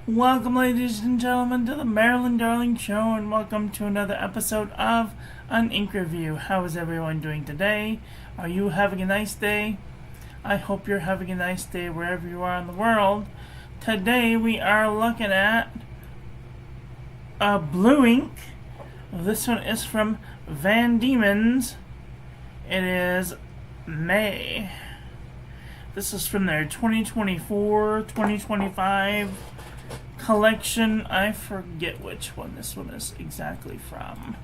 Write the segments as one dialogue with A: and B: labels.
A: Welcome, ladies and gentlemen, to the Marilyn Darling Show, and welcome to another episode of An Ink Review. How is everyone doing today? Are you having a nice day? I hope you're having a nice day wherever you are in the world. Today we are looking at blue ink. This one is from Diemans. It is May. This is from their 2024-2025 collection. I forget which one this one is exactly from.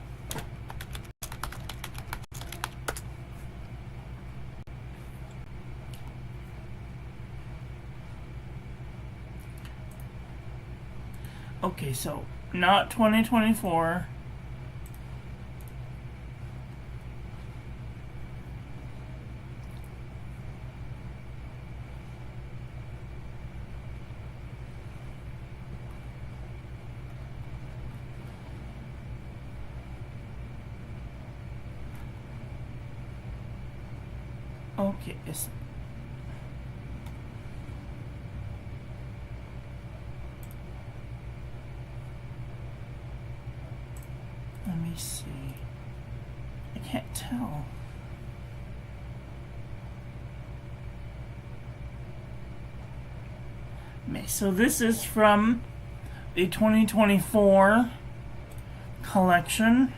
A: Okay, so not 2024. Okay, let me see. I can't tell. May. So this is from the 2024 collection.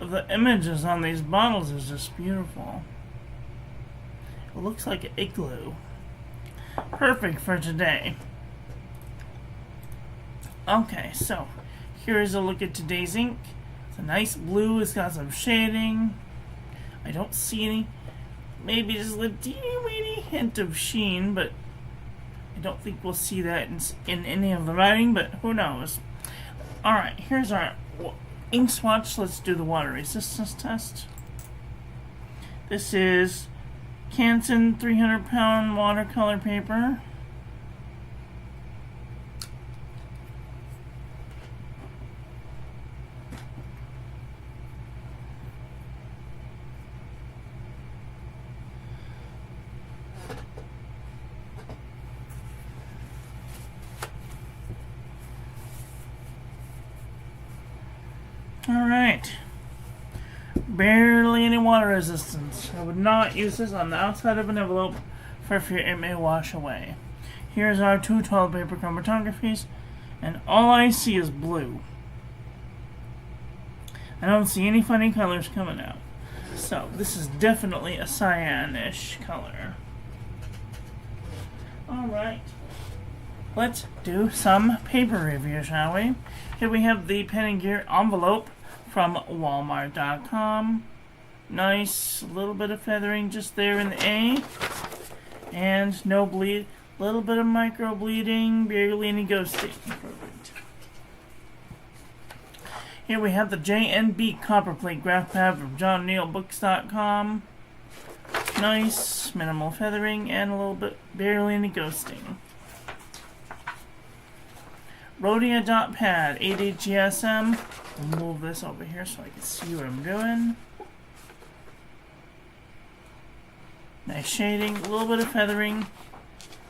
A: The images on these bottles is just beautiful. It looks like an igloo. Perfect for today. Okay, so here's a look at today's ink. It's a nice blue. It's got some shading. I don't see any. Maybe just a teeny hint of sheen, but I don't think we'll see that in any of the writing, but who knows. Alright, here's our ink swatch. Let's do the water resistance test. This is Canson 300-pound watercolor paper. Alright. Barely any water resistance. I would not use this on the outside of an envelope for fear it may wash away. Here's our two 12 paper chromatographies, and all I see is blue. I don't see any funny colors coming out. So this is definitely a cyan-ish color. Alright. Let's do some paper review, shall we? Here we have the Pen and Gear envelope from Walmart.com. Nice little bit of feathering just there in the A. And no bleed. Little bit of micro bleeding. Barely any ghosting. Perfect. Here we have the J&B Copperplate Graph Pad from JohnNeilBooks.com. Nice. Minimal feathering and a little bit, barely any ghosting. Rhodia Dot Pad, 80 GSM. I'll move this over here so I can see what I'm doing. Nice shading, a little bit of feathering,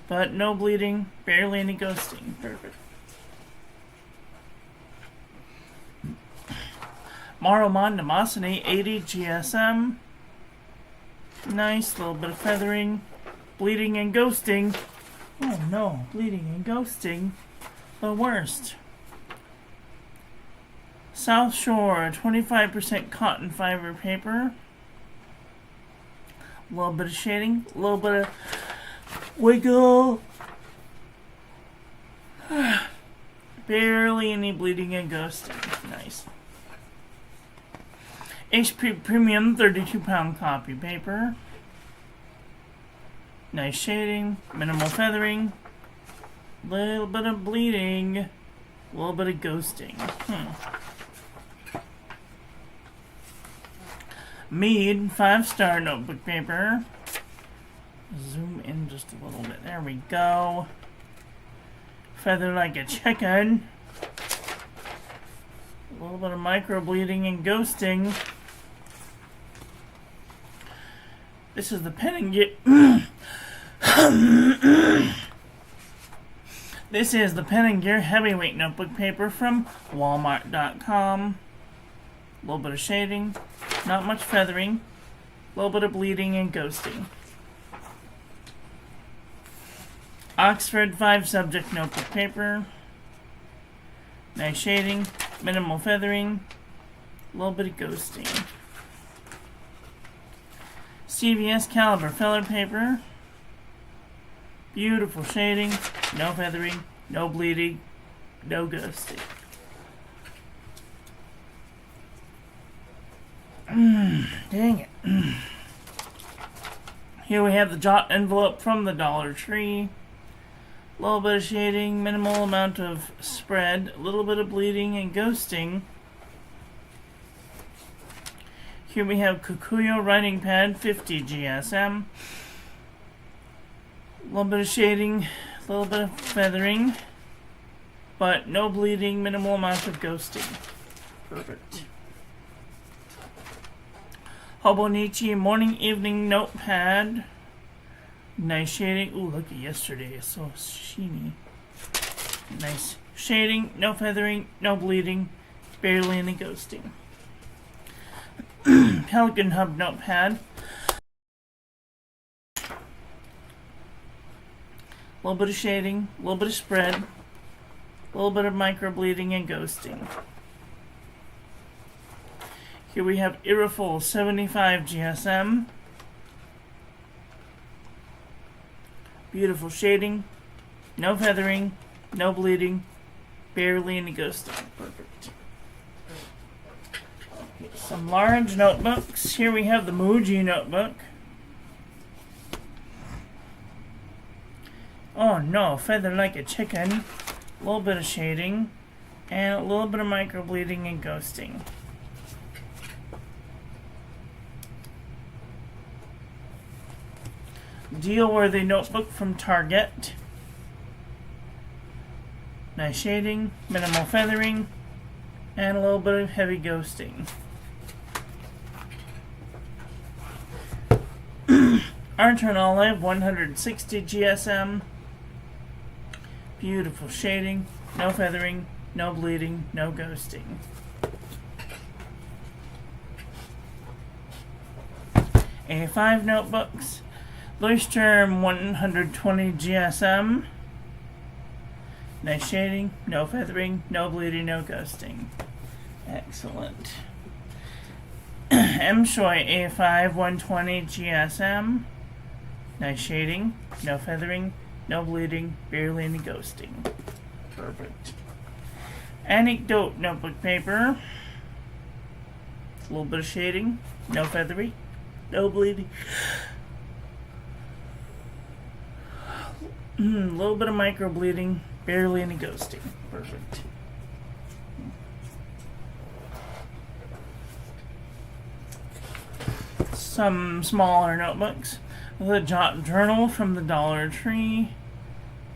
A: but no bleeding, barely any ghosting. Perfect. Maromon Nemosity, 80 GSM. Nice, little bit of feathering, bleeding and ghosting. Oh no, bleeding and ghosting. The worst. South Shore 25% cotton fiber paper. A little bit of shading, a little bit of wiggle. Barely any bleeding and ghosting. Nice. HP Premium 32-pound copy paper. Nice shading, minimal feathering. Little bit of bleeding, a little bit of ghosting. Mead 5-star notebook paper. Zoom in just a little bit. There we go. Feather like a chicken. A little bit of micro bleeding and ghosting. This is the Pen and Gear This is the Pen and Gear Heavyweight Notebook paper from Walmart.com. A little bit of shading, not much feathering, a little bit of bleeding and ghosting. Oxford 5 subject notebook paper. Nice shading, minimal feathering, a little bit of ghosting. CVS Caliber Feller paper. Beautiful shading, no feathering, no bleeding, no ghosting. Dang it. Here we have the Jot envelope from the Dollar Tree. A little bit of shading, minimal amount of spread, a little bit of bleeding and ghosting. Here we have Kikuyo Writing Pad 50 GSM. A little bit of shading, a little bit of feathering, but no bleeding, minimal amount of ghosting. Perfect. Hobonichi Morning Evening Notepad. Nice shading. Ooh, look at yesterday. It's so sheeny. Nice shading, no feathering, no bleeding, barely any ghosting. Pelican Hub Notepad. A little bit of shading, a little bit of spread, a little bit of micro bleeding and ghosting. Here we have Irreful 75 GSM. Beautiful shading, no feathering, no bleeding, barely any ghosting. Perfect. Okay, some large notebooks. Here we have the Muji notebook. Oh no, feather like a chicken. A little bit of shading, and a little bit of micro bleeding and ghosting. Deal-worthy notebook from Target. Nice shading, minimal feathering, and a little bit of heavy ghosting. Artern Olive 160 GSM. Beautiful shading, no feathering, no bleeding, no ghosting. A5 notebooks. Leuchtturm 120 GSM. Nice shading, no feathering, no bleeding, no ghosting. Excellent. M-Shoy A5 120 GSM. Nice shading, no feathering, no bleeding, barely any ghosting. Perfect. Anecdote notebook paper. A little bit of shading, no feathery, no bleeding. A little bit of micro bleeding, barely any ghosting. Perfect. Some smaller notebooks. The Jot Journal from the Dollar Tree.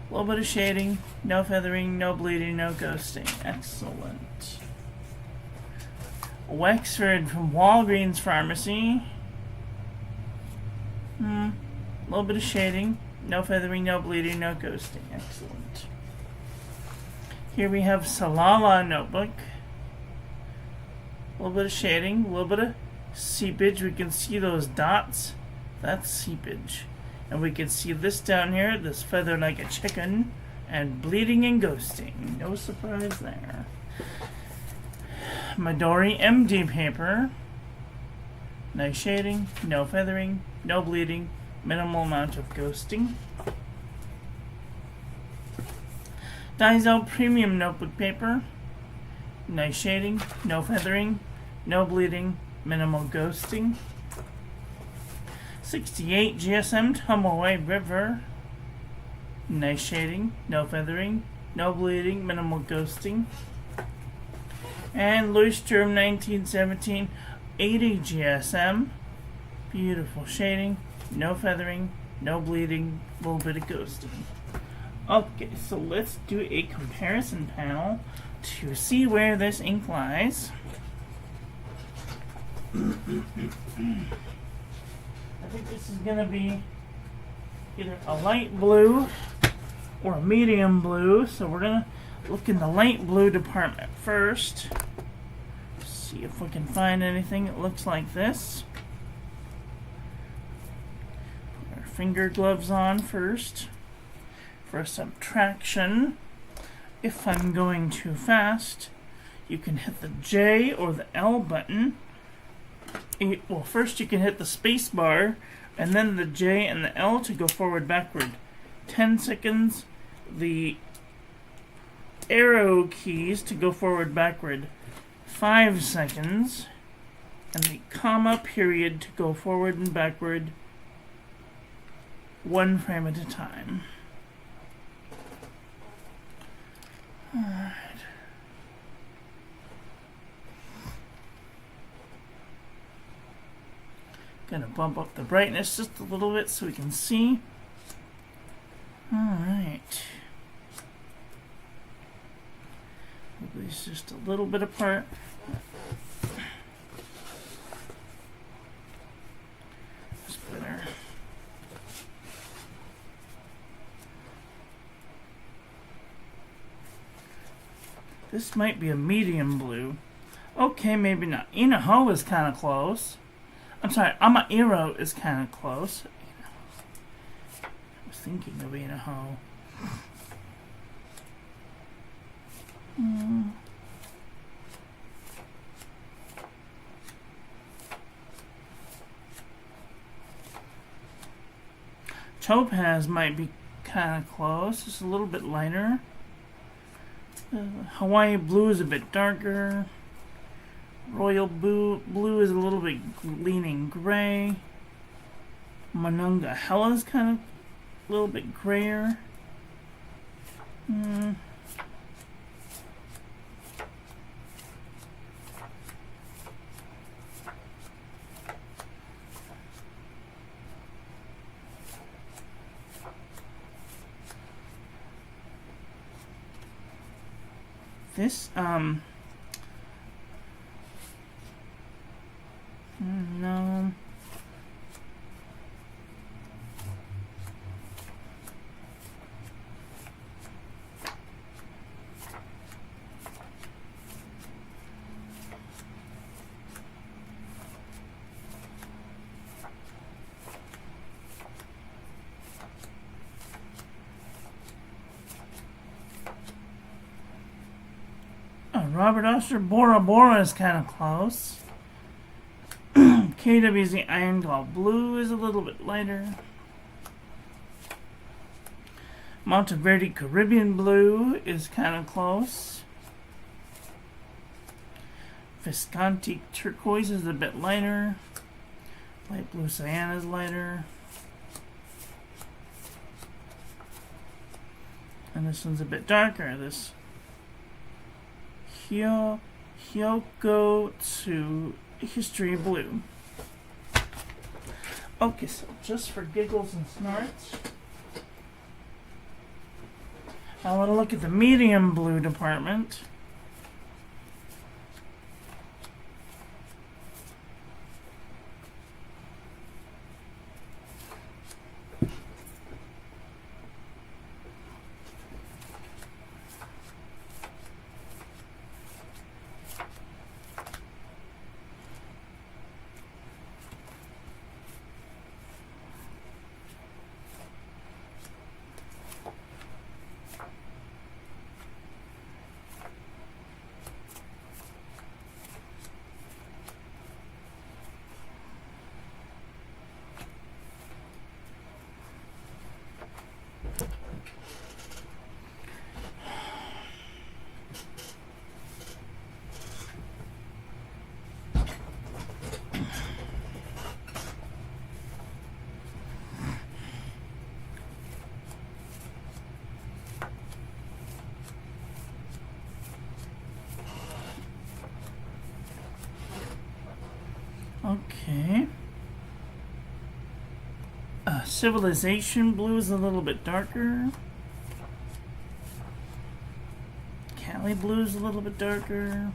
A: A little bit of shading, no feathering, no bleeding, no ghosting. Excellent. Wexford from Walgreens Pharmacy. A little bit of shading, no feathering, no bleeding, no ghosting. Excellent. Here we have Salala notebook. A little bit of shading, a little bit of seepage. We can see those dots. That's seepage. And we can see this down here, this feather like a chicken, and bleeding and ghosting. No surprise there. Midori MD paper. Nice shading, no feathering, no bleeding, minimal amount of ghosting. Daiso Premium Notebook paper. Nice shading, no feathering, no bleeding, minimal ghosting. 68 GSM Tomoe River. Nice shading, no feathering, no bleeding, minimal ghosting. And Leuchtturm 1917 80 GSM. Beautiful shading, no feathering, no bleeding, a little bit of ghosting. Okay, so let's do a comparison panel to see where this ink lies. I think this is going to be either a light blue or a medium blue. So we're going to look in the light blue department first. See if we can find anything that looks like this. Put our finger gloves on first for subtraction. If I'm going too fast, you can hit the J or the L button. Well, first you can hit the space bar and then the J and the L to go forward backward. 10 seconds, the arrow keys to go forward backward. 5 seconds, and the comma period to go forward and backward 1 frame at a time. Alright. Gonna bump up the brightness just a little bit so we can see. Alright. Move these just a little bit apart. That's better. This might be a medium blue. Okay, maybe not. Inaho is kind of close. I'm sorry, Amairo is kind of close. I was thinking of Inaho. Topaz might be kind of close. Just a little bit lighter. Hawaii blue is a bit darker. Royal blue is a little bit leaning gray. Monongahela is kind of a little bit grayer. This, no. Robert Oster Bora Bora is kind of close. KWZ Iron Claw Blue is a little bit lighter. Monteverde Caribbean Blue is kind of close. Visconti Turquoise is a bit lighter. Light Blue Cyan is lighter. And this one's a bit darker. This Hyoko to History Blue. Okay, so just for giggles and snorts, I want to look at the medium blue department. Okay. Civilization Blue is a little bit darker. Cali Blue is a little bit darker.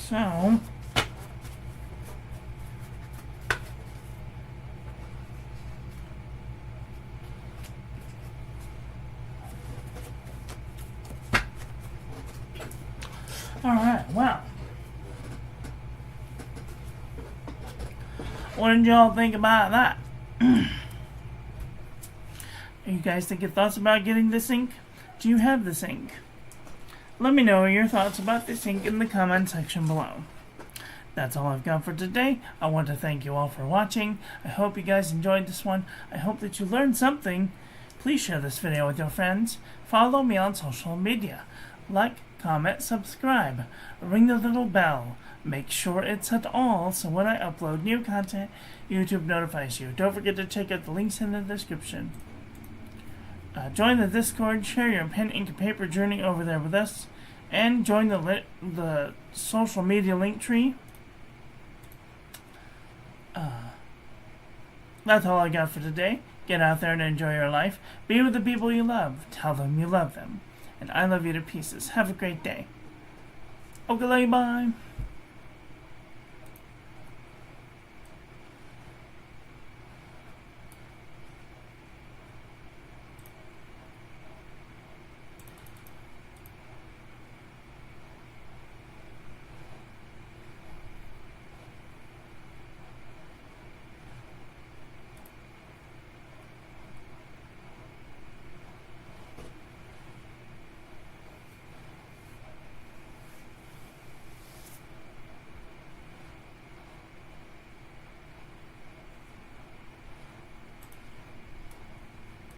A: So, alright, well, what did y'all think about that? You guys think your thoughts about getting this ink? Do you have this ink? Let me know your thoughts about this ink in the comment section below. That's all I've got for today. I want to thank you all for watching. I hope you guys enjoyed this one. I hope that you learned something. Please share this video with your friends. Follow me on social media. Like, comment, subscribe. Ring the little bell. Make sure it's at all so when I upload new content, YouTube notifies you. Don't forget to check out the links in the description. Join the Discord, share your pen, ink, and paper journey over there with us, and join the social media link tree. That's all I got for today. Get out there and enjoy your life. Be with the people you love. Tell them you love them. And I love you to pieces. Have a great day. Okay, bye.